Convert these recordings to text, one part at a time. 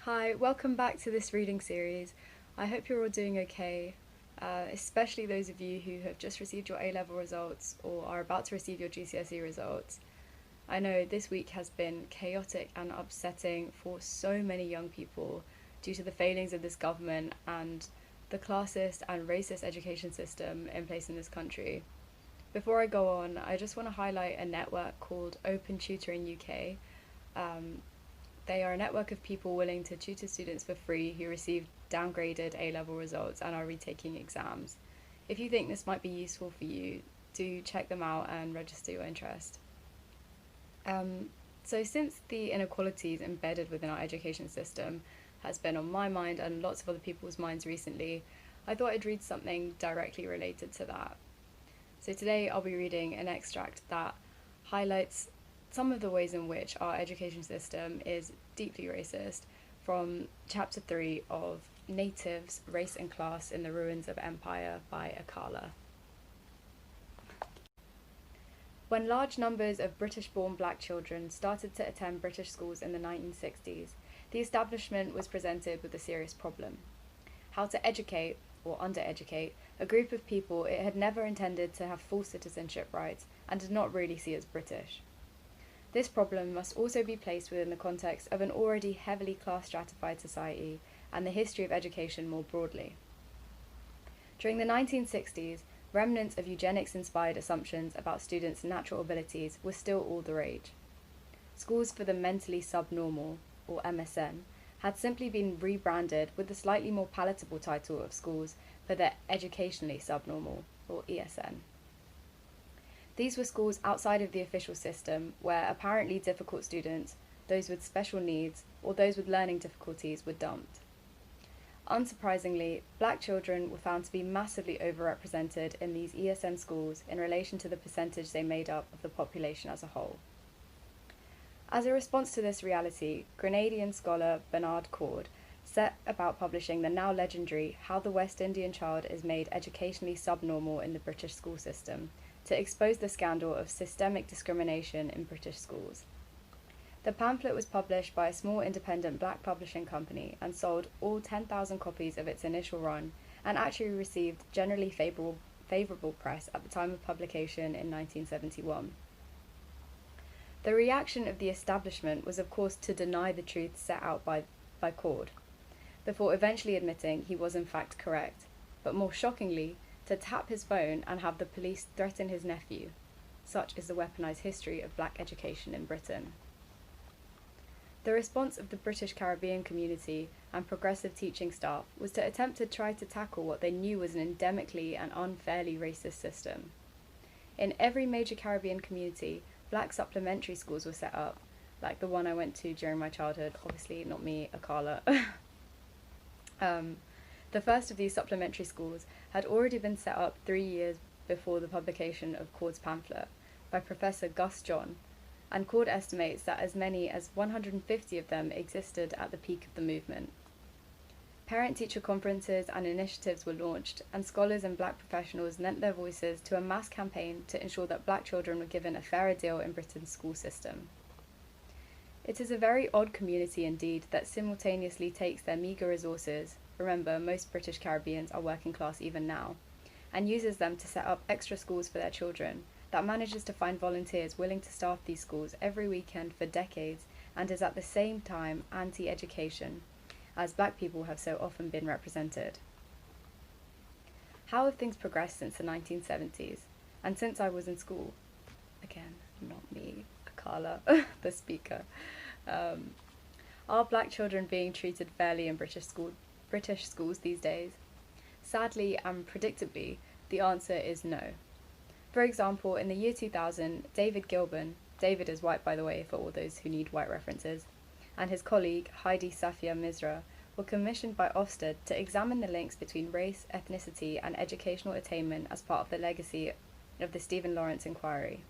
Hi, welcome back to this reading series. I hope you're all doing okay, especially those of you who have just received your A-level results or are about to receive your GCSE results. I know this week has been chaotic and upsetting for so many young people due to the failings of this government and the classist and racist education system in place in this country. Before I go on, I just want to highlight a network called Open Tutoring UK. They are a network of people willing to tutor students for free who receive downgraded A-level results and are retaking exams. If you think this might be useful for you, do check them out and register your interest. So since the inequalities embedded within our education system has been on my mind and lots of other people's minds recently, I thought I'd read something directly related to that. So today I'll be reading an extract that highlights some of the ways in which our education system is deeply racist from Chapter 3 of Natives, Race and Class in the Ruins of Empire by Akala. When large numbers of British-born black children started to attend British schools in the 1960s, the establishment was presented with a serious problem: how to educate, or undereducate, a group of people it had never intended to have full citizenship rights and did not really see as British. This problem must also be placed within the context of an already heavily class-stratified society and the history of education more broadly. During the 1960s, remnants of eugenics-inspired assumptions about students' natural abilities were still all the rage. Schools for the mentally subnormal, or MSN, had simply been rebranded with the slightly more palatable title of schools for the educationally subnormal, or ESN. These were schools outside of the official system where apparently difficult students, those with special needs, or those with learning difficulties were dumped. Unsurprisingly, black children were found to be massively overrepresented in these ESN schools in relation to the percentage they made up of the population as a whole. As a response to this reality, Grenadian scholar Bernard Cord set about publishing the now legendary How the West Indian Child is Made Educationally Subnormal in the British School System, to expose the scandal of systemic discrimination in British schools. The pamphlet was published by a small independent black publishing company and sold all 10,000 copies of its initial run, and actually received generally favourable press at the time of publication in 1971. The reaction of the establishment was of course to deny the truth set out by Cord, before eventually admitting he was in fact correct, but more shockingly, to tap his phone and have the police threaten his nephew. Such is the weaponised history of black education in Britain. The response of the British Caribbean community and progressive teaching staff was to attempt to try to tackle what they knew was an endemically and unfairly racist system. In every major Caribbean community, black supplementary schools were set up, like the one I went to during my childhood, obviously not me, Akala. The first of these supplementary schools had already been set up 3 years before the publication of Cord's pamphlet by Professor Gus John, and Cord estimates that as many as 150 of them existed at the peak of the movement. Parent-teacher conferences and initiatives were launched, and scholars and black professionals lent their voices to a mass campaign to ensure that black children were given a fairer deal in Britain's school system. It is a very odd community indeed that simultaneously takes their meagre resources — remember, most British Caribbeans are working class even now — and uses them to set up extra schools for their children, that manages to find volunteers willing to staff these schools every weekend for decades, and is at the same time anti-education, as black people have so often been represented. How have things progressed since the 1970s, and since I was in school? Again, not me, Akala, the speaker. Are black children being treated fairly in British schools these days? Sadly and predictably, the answer is no. For example, in the year 2000, David Gilburn — David is white by the way for all those who need white references — and his colleague Heidi Safia Misra were commissioned by Ofsted to examine the links between race, ethnicity and educational attainment as part of the legacy of the Stephen Lawrence inquiry.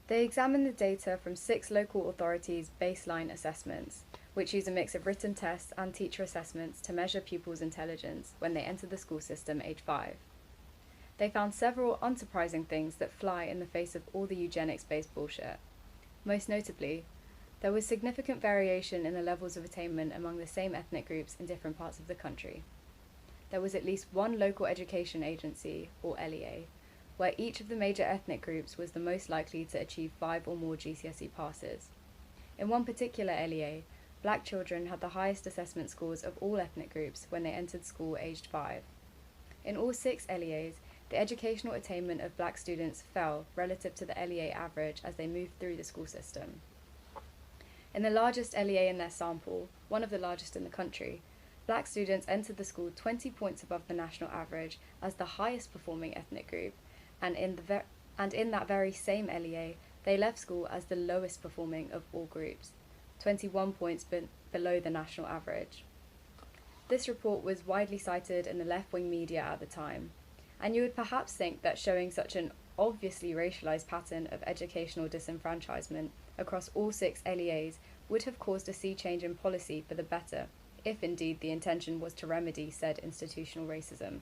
They examined the data from 6 local authorities' baseline assessments, which use a mix of written tests and teacher assessments to measure pupils' intelligence when they enter the school system age 5. They found several unsurprising things that fly in the face of all the eugenics-based bullshit. Most notably, There was significant variation in the levels of attainment among the same ethnic groups in different parts of the country. There was at least one local education agency, or LEA, where each of the major ethnic groups was the most likely to achieve 5 or more GCSE passes. In one particular LEA, black children had the highest assessment scores of all ethnic groups when they entered school aged 5. In all 6 LEAs, the educational attainment of black students fell relative to the LEA average as they moved through the school system. In the largest LEA in their sample, one of the largest in the country, black students entered the school 20 points above the national average as the highest performing ethnic group, and in that very same LEA, they left school as the lowest performing of all groups, 21 points below the national average. This report was widely cited in the left-wing media at the time, and you would perhaps think that showing such an obviously racialized pattern of educational disenfranchisement across all 6 LEAs would have caused a sea change in policy for the better, if indeed the intention was to remedy said institutional racism.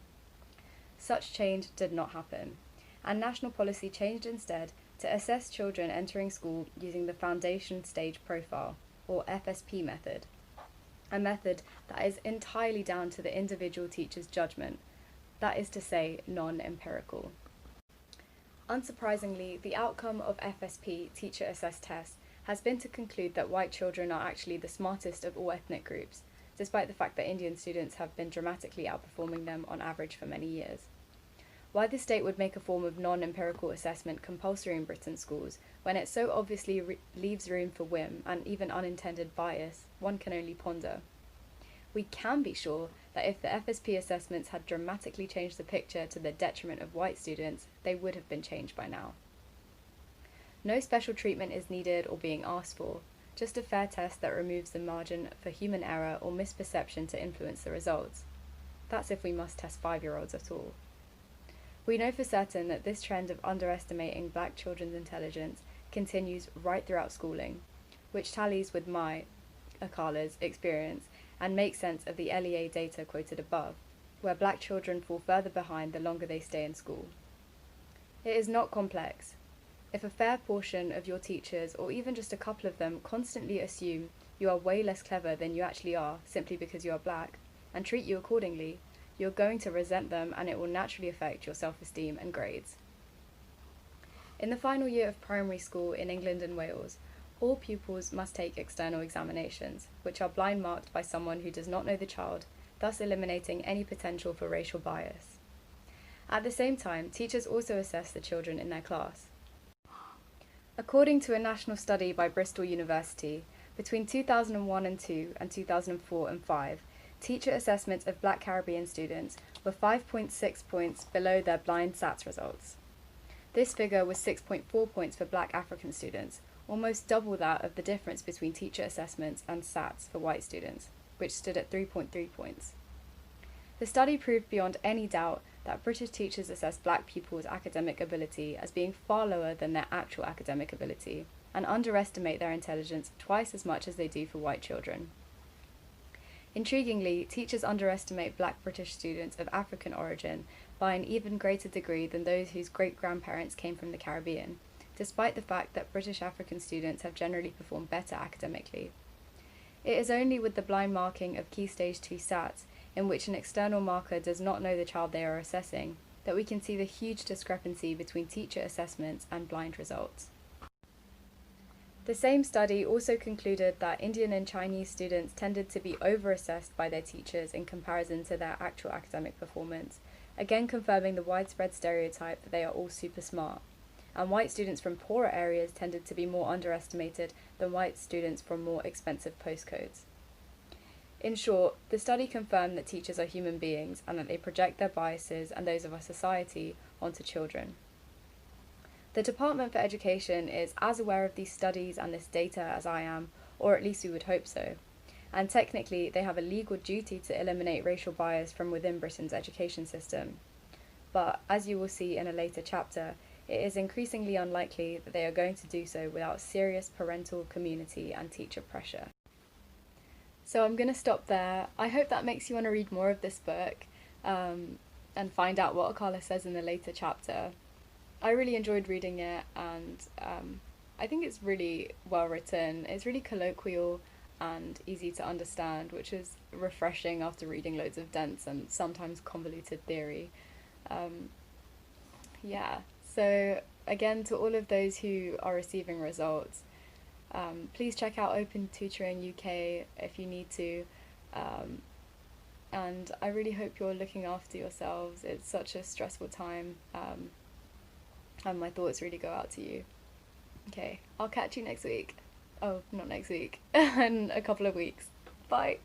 Such change did not happen, and national policy changed instead to assess children entering school using the Foundation Stage Profile, or FSP method, a method that is entirely down to the individual teacher's judgment, that is to say, non-empirical. Unsurprisingly, the outcome of FSP teacher-assessed tests has been to conclude that white children are actually the smartest of all ethnic groups, despite the fact that Indian students have been dramatically outperforming them on average for many years. Why the state would make a form of non-empirical assessment compulsory in Britain's schools, when it so obviously leaves room for whim and even unintended bias, one can only ponder. We can be sure that if the FSP assessments had dramatically changed the picture to the detriment of white students, they would have been changed by now. No special treatment is needed or being asked for, just a fair test that removes the margin for human error or misperception to influence the results. That's if we must test 5-year-olds at all. We know for certain that this trend of underestimating black children's intelligence continues right throughout schooling, which tallies with my, Akala's, experience and makes sense of the LEA data quoted above, where black children fall further behind the longer they stay in school. It is not complex. If a fair portion of your teachers, or even just a couple of them, constantly assume you are way less clever than you actually are simply because you are black, and treat you accordingly, you're going to resent them and it will naturally affect your self-esteem and grades. In the final year of primary school in England and Wales, all pupils must take external examinations, which are blind marked by someone who does not know the child, thus eliminating any potential for racial bias. At the same time, teachers also assess the children in their class. According to a national study by Bristol University, between 2001 and 2 and 2004 and 5, teacher assessments of black Caribbean students were 5.6 points below their blind SATs results. This figure was 6.4 points for black African students, almost double that of the difference between teacher assessments and SATs for white students, which stood at 3.3 points. The study proved beyond any doubt that British teachers assess black pupils' academic ability as being far lower than their actual academic ability, and underestimate their intelligence twice as much as they do for white children. Intriguingly, teachers underestimate black British students of African origin by an even greater degree than those whose great-grandparents came from the Caribbean, despite the fact that British African students have generally performed better academically. It is only with the blind marking of Key Stage 2 SATs, in which an external marker does not know the child they are assessing, that we can see the huge discrepancy between teacher assessments and blind results. The same study also concluded that Indian and Chinese students tended to be over-assessed by their teachers in comparison to their actual academic performance, again confirming the widespread stereotype that they are all super smart. And white students from poorer areas tended to be more underestimated than white students from more expensive postcodes. In short, the study confirmed that teachers are human beings and that they project their biases and those of our society onto children. The Department for Education is as aware of these studies and this data as I am, or at least we would hope so, and technically they have a legal duty to eliminate racial bias from within Britain's education system. But, as you will see in a later chapter, it is increasingly unlikely that they are going to do so without serious parental, community and teacher pressure. So I'm going to stop there. I hope that makes you want to read more of this book and find out what Akala says in the later chapter. I really enjoyed reading it, and I think it's really well written. It's really colloquial and easy to understand, which is refreshing after reading loads of dense and sometimes convoluted theory. Um, yeah, so again, to all of those who are receiving results, please check out Open Tutoring UK if you need to. Um, and I really hope you're looking after yourselves. It's such a stressful time, and my thoughts really go out to you. Okay, I'll catch you next week. Oh, not next week, in a couple of weeks. Bye.